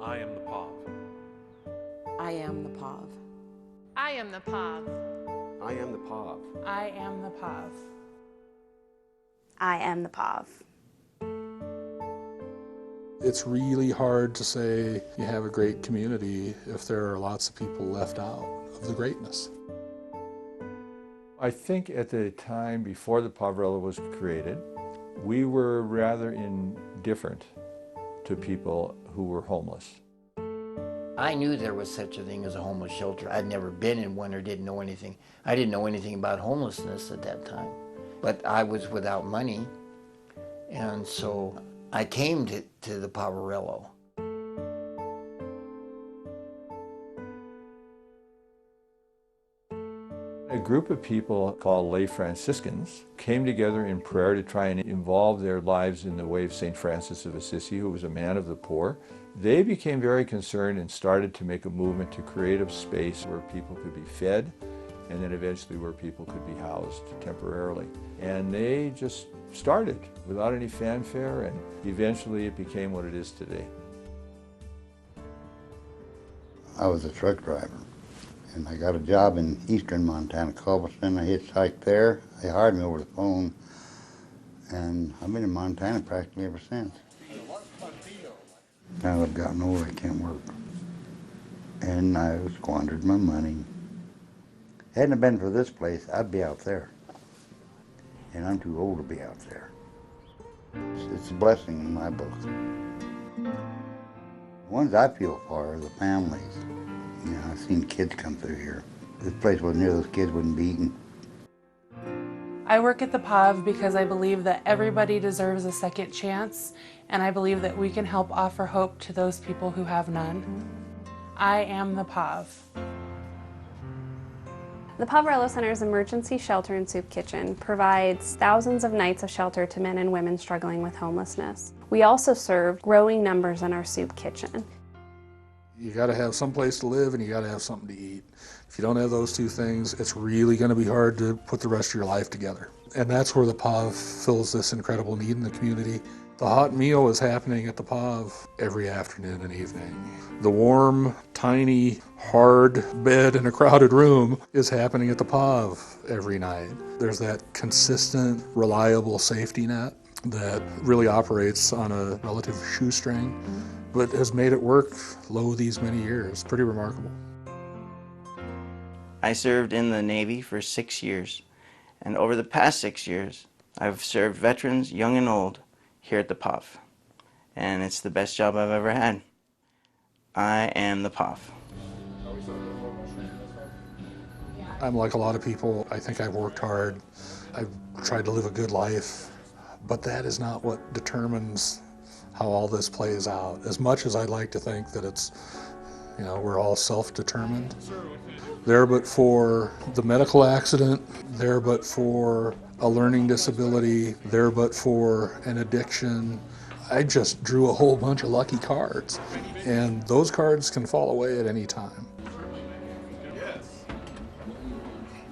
I am the Pov. I am the Pov. I am the Pov. I am the Pov. I am the Pov. I am the Pov. It's really hard to say you have a great community if there are lots of people left out of the greatness. I think at the time before the Poverello was created, we were rather indifferent to people who were homeless. I knew there was such a thing as a homeless shelter. I'd never been in one or didn't know anything. I didn't know anything about homelessness at that time. But I was without money, and so I came to the Poverello. A group of people called lay Franciscans came together in prayer to try and involve their lives in the way of St. Francis of Assisi, who was a man of the poor. They became very concerned and started to make a movement to create a space where people could be fed, and then eventually where people could be housed temporarily. And they just started without any fanfare, and eventually it became what it is today. I was a truck driver, and I got a job in eastern Montana, Culbertson. I hitchhiked there. They hired me over the phone, and I've been in Montana practically ever since. Now I've gotten old, I can't work. And I squandered my money. Hadn't it been for this place, I'd be out there. And I'm too old to be out there. It's a blessing in my book. The ones I feel for are the families. You know, I've seen kids come through here. This place wasn't here, those kids wouldn't be eaten. I work at the POV because I believe that everybody deserves a second chance, and I believe that we can help offer hope to those people who have none. I am the POV. The Poverello Center's emergency shelter and soup kitchen provides thousands of nights of shelter to men and women struggling with homelessness. We also serve growing numbers in our soup kitchen. You gotta have some place to live and you gotta have something to eat. If you don't have those two things, it's really gonna be hard to put the rest of your life together. And that's where the POV fills this incredible need in the community. The hot meal is happening at the POV every afternoon and evening. The warm, tiny, hard bed in a crowded room is happening at the POV every night. There's that consistent, reliable safety net that really operates on a relative shoestring, but has made it work low these many years. Pretty remarkable. I served in the Navy for 6 years, and over the past 6 years, I've served veterans, young and old, here at the POV, and it's the best job I've ever had. I am the POV. I'm like a lot of people. I think I've worked hard. I've tried to live a good life, but that is not what determines how all this plays out. As much as I'd like to think that it's, you know, we're all self-determined. There but for the medical accident, there but for a learning disability, there but for an addiction. I just drew a whole bunch of lucky cards, and those cards can fall away at any time.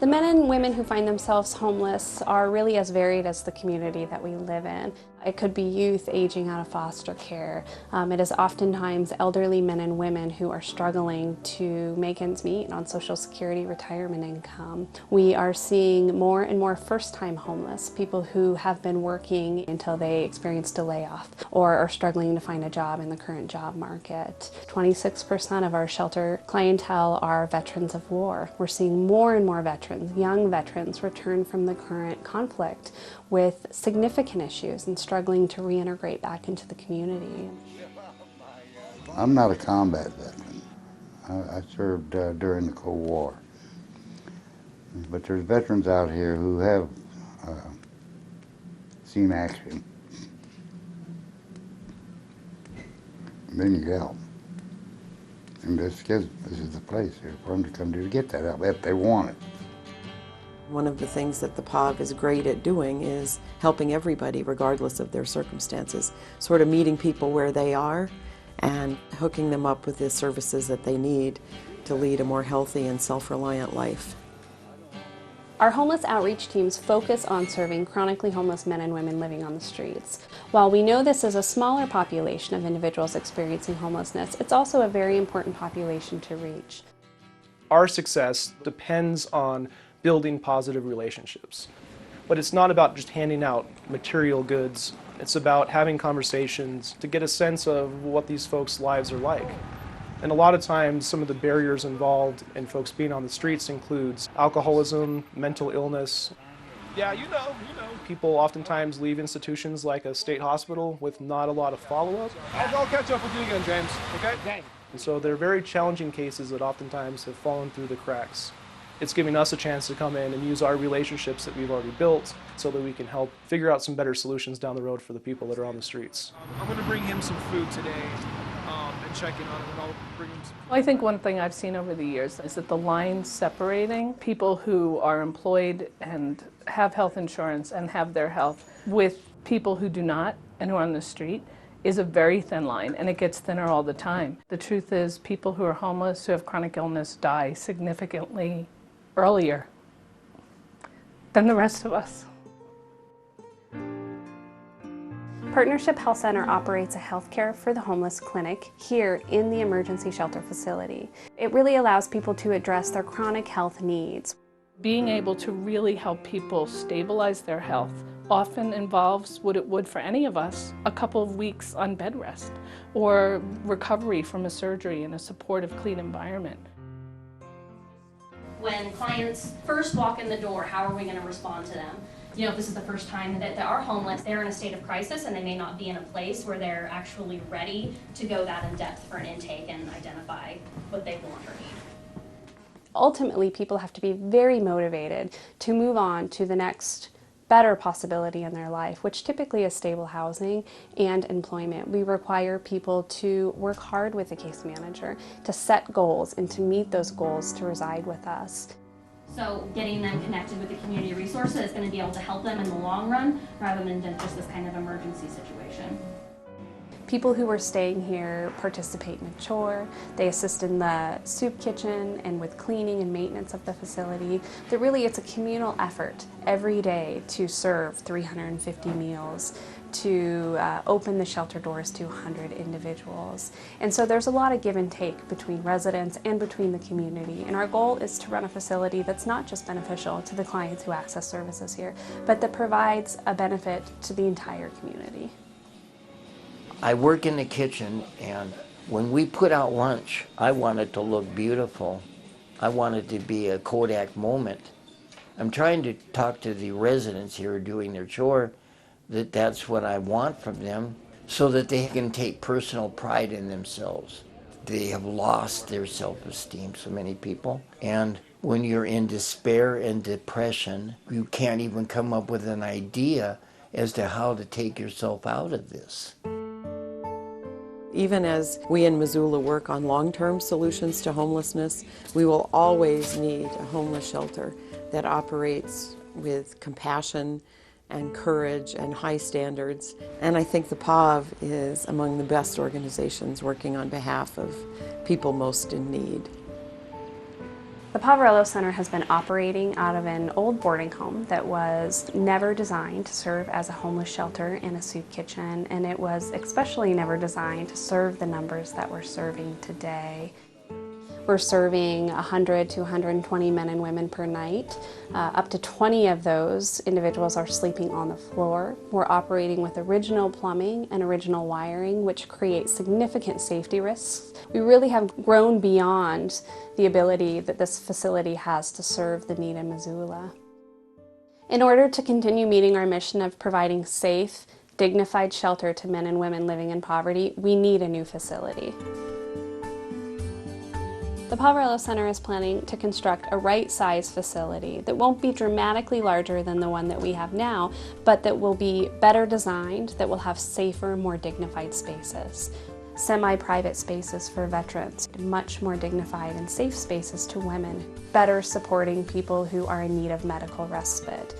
The men and women who find themselves homeless are really as varied as the community that we live in. It could be youth aging out of foster care. It is oftentimes elderly men and women who are struggling to make ends meet on Social Security retirement income. We are seeing more and more first-time homeless, people who have been working until they experienced a layoff or are struggling to find a job in the current job market. 26% of our shelter clientele are veterans of war. We're seeing more and more veterans, young veterans, return from the current conflict with significant issues and struggling to reintegrate back into the community. I'm not a combat veteran. I served during the Cold War. But there's veterans out here who have seen action. And they need help. And this is the place here for them to come to get that help if they want it. One of the things that the POV is great at doing is helping everybody regardless of their circumstances, sort of meeting people where they are and hooking them up with the services that they need to lead a more healthy and self-reliant life. Our homeless outreach teams focus on serving chronically homeless men and women living on the streets. While we know this is a smaller population of individuals experiencing homelessness, it's also a very important population to reach. Our success depends on building positive relationships. But it's not about just handing out material goods. It's about having conversations to get a sense of what these folks' lives are like. And a lot of times, some of the barriers involved in folks being on the streets includes alcoholism, mental illness. Yeah, you know. People oftentimes leave institutions like a state hospital with not a lot of follow-up. I'll catch up with you again, James, okay? And so they're very challenging cases that oftentimes have fallen through the cracks. It's giving us a chance to come in and use our relationships that we've already built so that we can help figure out some better solutions down the road for the people that are on the streets. I'm going to bring him some food today and check in on him, and I'll bring him some food. I think one thing I've seen over the years is that the line separating people who are employed and have health insurance and have their health with people who do not and who are on the street is a very thin line, and it gets thinner all the time. The truth is, people who are homeless, who have chronic illness, die significantly earlier than the rest of us. Partnership Health Center operates a healthcare for the homeless clinic here in the emergency shelter facility. It really allows people to address their chronic health needs. Being able to really help people stabilize their health often involves what it would for any of us, a couple of weeks on bed rest or recovery from a surgery in a supportive, clean environment. When clients first walk in the door, how are we going to respond to them? You know, if this is the first time that they are homeless, they're in a state of crisis and they may not be in a place where they're actually ready to go that in depth for an intake and identify what they want or need. Ultimately, people have to be very motivated to move on to the next better possibility in their life, which typically is stable housing and employment. We require people to work hard with the case manager, to set goals and to meet those goals to reside with us. So getting them connected with the community resources is going to be able to help them in the long run rather than just this kind of emergency situation. People who are staying here participate in a chore, they assist in the soup kitchen and with cleaning and maintenance of the facility. That really it's a communal effort every day to serve 350 meals, to open the shelter doors to 100 individuals. And so there's a lot of give and take between residents and between the community. And our goal is to run a facility that's not just beneficial to the clients who access services here, but that provides a benefit to the entire community. I work in the kitchen, and when we put out lunch, I want it to look beautiful. I want it to be a Kodak moment. I'm trying to talk to the residents here doing their chore that that's what I want from them so that they can take personal pride in themselves. They have lost their self-esteem, so many people. And when you're in despair and depression, you can't even come up with an idea as to how to take yourself out of this. Even as we in Missoula work on long-term solutions to homelessness, we will always need a homeless shelter that operates with compassion and courage and high standards. And I think the POV is among the best organizations working on behalf of people most in need. The Poverello Center has been operating out of an old boarding home that was never designed to serve as a homeless shelter and a soup kitchen, and it was especially never designed to serve the numbers that we're serving today. We're serving 100 to 120 men and women per night. Up to 20 of those individuals are sleeping on the floor. We're operating with original plumbing and original wiring, which creates significant safety risks. We really have grown beyond the ability that this facility has to serve the need in Missoula. In order to continue meeting our mission of providing safe, dignified shelter to men and women living in poverty, we need a new facility. The Poverello Center is planning to construct a right-size facility that won't be dramatically larger than the one that we have now, but that will be better designed, that will have safer, more dignified spaces. Semi-private spaces for veterans, much more dignified and safe spaces to women, better supporting people who are in need of medical respite.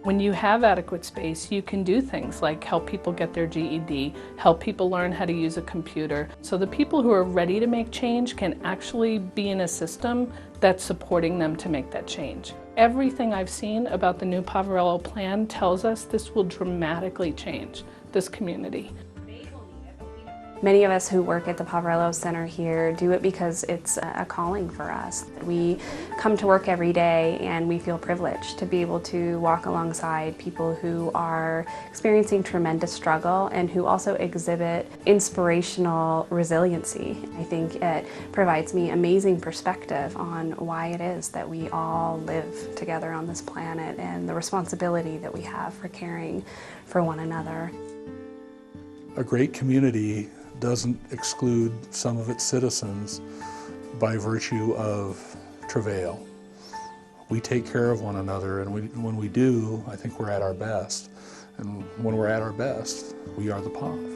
When you have adequate space, you can do things like help people get their GED, help people learn how to use a computer. So the people who are ready to make change can actually be in a system that's supporting them to make that change. Everything I've seen about the new Poverello plan tells us this will dramatically change this community. Many of us who work at the Poverello Center here do it because it's a calling for us. We come to work every day and we feel privileged to be able to walk alongside people who are experiencing tremendous struggle and who also exhibit inspirational resiliency. I think it provides me amazing perspective on why it is that we all live together on this planet and the responsibility that we have for caring for one another. A great community doesn't exclude some of its citizens by virtue of travail. We take care of one another, and when we do, I think we're at our best. And when we're at our best, we are the POV.